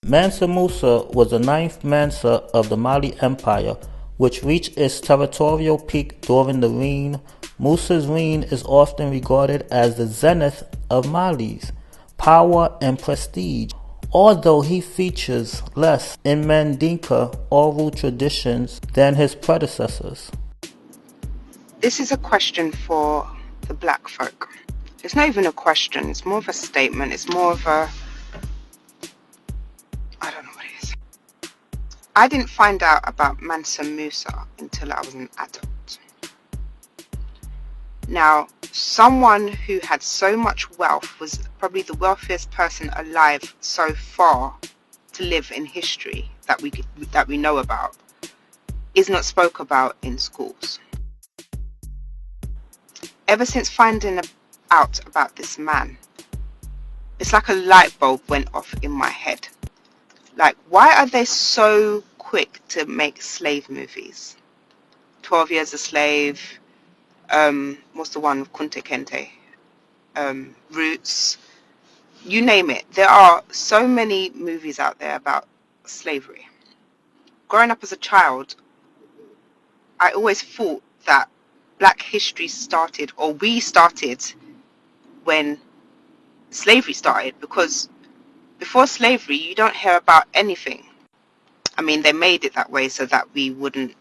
Mansa Musa was the ninth Mansa of the Mali Empire, which reached its territorial peak during the reign. Musa's reign is often regarded as the zenith of Mali's power and prestige, although he features less in Mandinka oral traditions than his predecessors. This is a question for the black folk. It's not even a question, it's more of a statement, it's more of a... I don't know what it is. I didn't find out about Mansa Musa until I was an adult. Now, someone who had so much wealth, was probably the wealthiest person alive so far to live in history that we know about, is not spoke about in schools. Ever since finding out about this man, it's like a light bulb went off in my head. Like, why are they so quick to make slave movies? 12 Years a Slave, what's the one with Kunte Kente? Roots, you name it. There are so many movies out there about slavery. Growing up as a child, I always thought that Black history started, or we started, when slavery started, because before slavery you don't hear about anything. I mean, they made it that way so that we wouldn't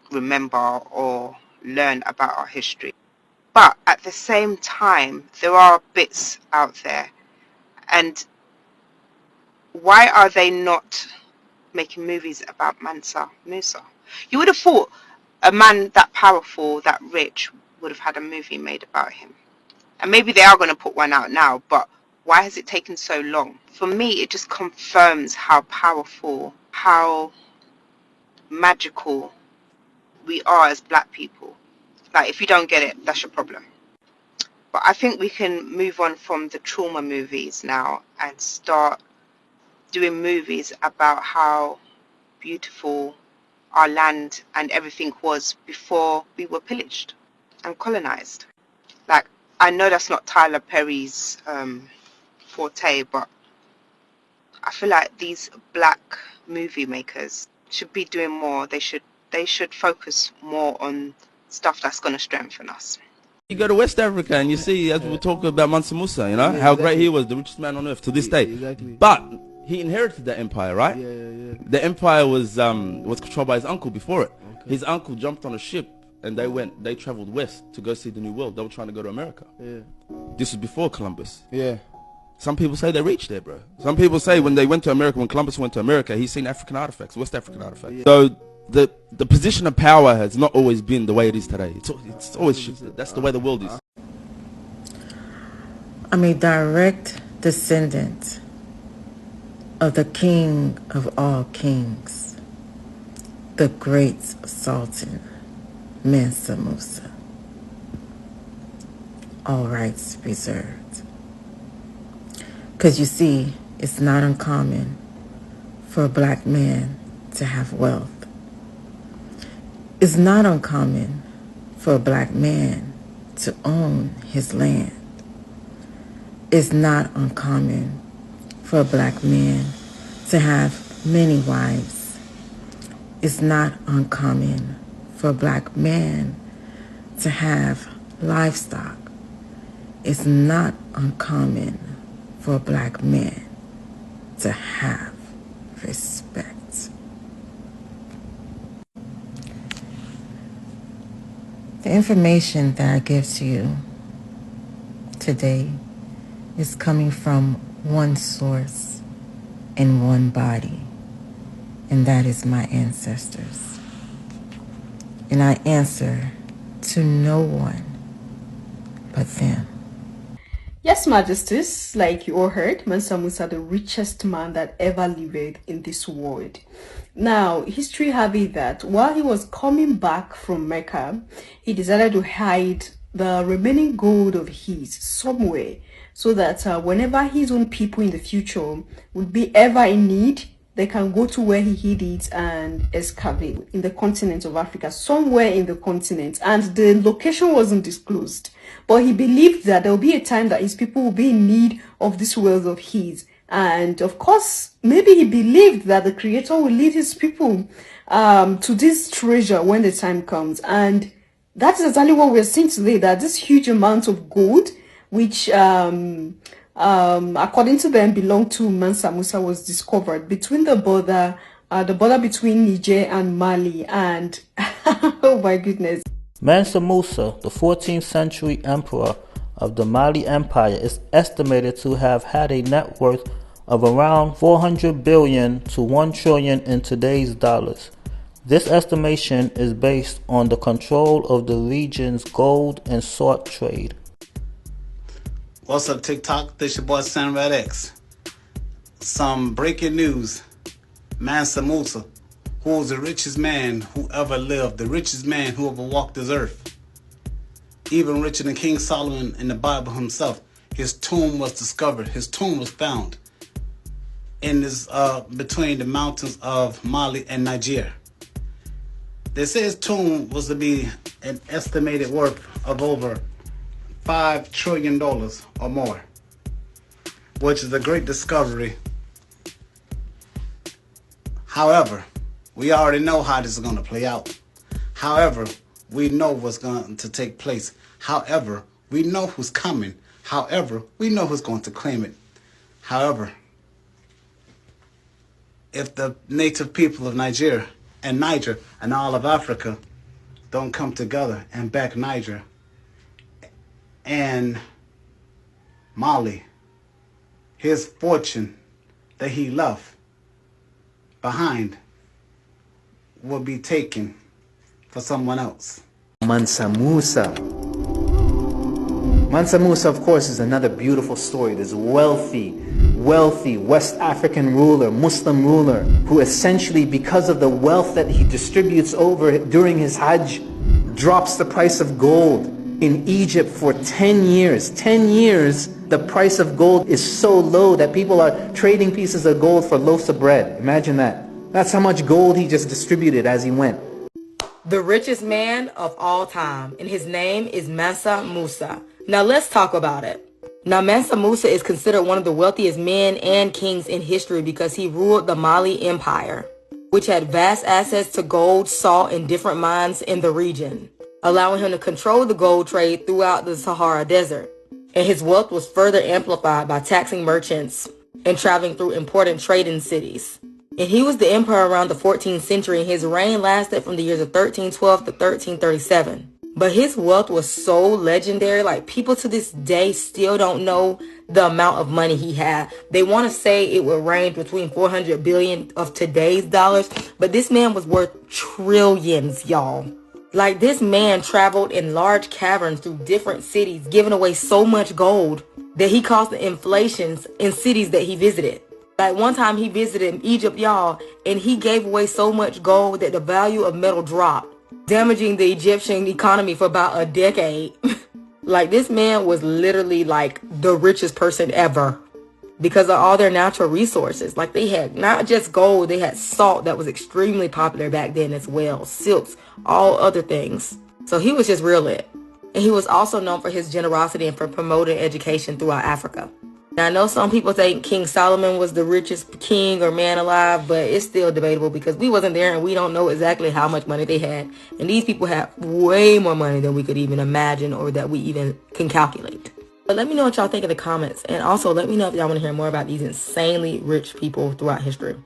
remember or learn about our history. But at the same time, there are bits out there. And why are they not making movies about Mansa Musa? You would have thought a man that powerful, that rich, would have had a movie made about him. And maybe they are going to put one out now, but why has it taken so long? For me, it just confirms how powerful, how magical we are as Black people. Like, if you don't get it, that's your problem. But I think we can move on from the trauma movies now and start doing movies about how beautiful our land and everything was before we were pillaged and colonized. Like, I know that's not Tyler Perry's forte, but I feel like these Black movie makers should be doing more. They should focus more on stuff that's going to strengthen us. You go to West Africa and you see, as we were talking about Mansa Musa, you know, how great he was, the richest man on earth to this day. Exactly. But he inherited that empire, right? Yeah. The empire was controlled by his uncle before it. Okay. His uncle jumped on a ship and they traveled west to go see the new world. They were trying to go to America. Yeah. This was before Columbus. Yeah. Some people say they reached there, bro. Some people say when they went to America, when Columbus went to America, he's seen African artifacts, West African artifacts. Yeah. So the position of power has not always been the way it is today. It's always shifted. That's the way the world is. I'm a direct descendant of the king of all kings, the great Sultan, Mansa Musa. All rights reserved. Because you see, it's not uncommon for a Black man to have wealth. It's not uncommon for a Black man to own his land. It's not uncommon for a Black man to have many wives. It's not uncommon for a Black man to have livestock. It's not uncommon for a Black man to have respect. The information that I give to you today is coming from one source and one body, and that is my ancestors. And I answer to no one but them. Yes, Majesties, like you all heard, Mansa Musa, the richest man that ever lived in this world. Now, history have it that while he was coming back from Mecca, he decided to hide the remaining gold of his somewhere, so that whenever his own people in the future would be ever in need, they can go to where he hid it and excavate in the continent of Africa, somewhere in the continent. And the location wasn't disclosed. But he believed that there will be a time that his people will be in need of this wealth of his. And of course, maybe he believed that the Creator will lead his people to this treasure when the time comes. And that is exactly what we're seeing today, that this huge amount of gold, which according to them belonged to Mansa Musa, was discovered between the border between Niger and Mali. And oh my goodness. Mansa Musa, the 14th century emperor of the Mali Empire, is estimated to have had a net worth of around 400 billion to 1 trillion in today's dollars. This estimation is based on the control of the region's gold and salt trade. What's up, TikTok? This your boy Sam Red X. Some breaking news. Mansa Musa, who was the richest man who ever lived, the richest man who ever walked this earth. Even richer than King Solomon in the Bible himself. His tomb was discovered. His tomb was found in this between the mountains of Mali and Niger. They say his tomb was to be an estimated worth of over $5 trillion or more, which is a great discovery. However, we already know how this is going to play out. However, we know what's going to take place. However, we know who's coming. However, we know who's going to claim it. However, if the native people of Niger and all of Africa don't come together and back Niger and Mali, his fortune that he left behind will be taken for someone else. Mansa Musa. Mansa Musa, of course, is another beautiful story. This wealthy West African ruler, Muslim ruler, who essentially, because of the wealth that he distributes over during his Hajj, drops the price of gold in Egypt for 10 years. 10 years, the price of gold is so low that people are trading pieces of gold for loaves of bread. Imagine that. That's how much gold he just distributed as he went. The richest man of all time, and his name is Mansa Musa. Now let's talk about it. Now Mansa Musa is considered one of the wealthiest men and kings in history because he ruled the Mali Empire, which had vast access to gold, salt, and different mines in the region, allowing him to control the gold trade throughout the Sahara Desert. And his wealth was further amplified by taxing merchants and traveling through important trading cities. And he was the emperor around the 14th century, and his reign lasted from the years of 1312 to 1337. But his wealth was so legendary, like people to this day still don't know the amount of money he had. They want to say it would range between 400 billion of today's dollars, but this man was worth trillions, y'all. Like, this man traveled in large caverns through different cities, giving away so much gold that he caused the inflations in cities that he visited. Like, one time he visited Egypt, y'all, and he gave away so much gold that the value of metal dropped, damaging the Egyptian economy for about a decade. Like, this man was literally like the richest person ever because of all their natural resources. Like, they had not just gold, they had salt that was extremely popular back then as well, silks, all other things. So he was just real lit. And he was also known for his generosity and for promoting education throughout Africa. Now, I know some people think King Solomon was the richest king or man alive, but it's still debatable because we wasn't there and we don't know exactly how much money they had. And these people had way more money than we could even imagine or that we even can calculate. But let me know what y'all think in the comments. And also let me know if y'all want to hear more about these insanely rich people throughout history.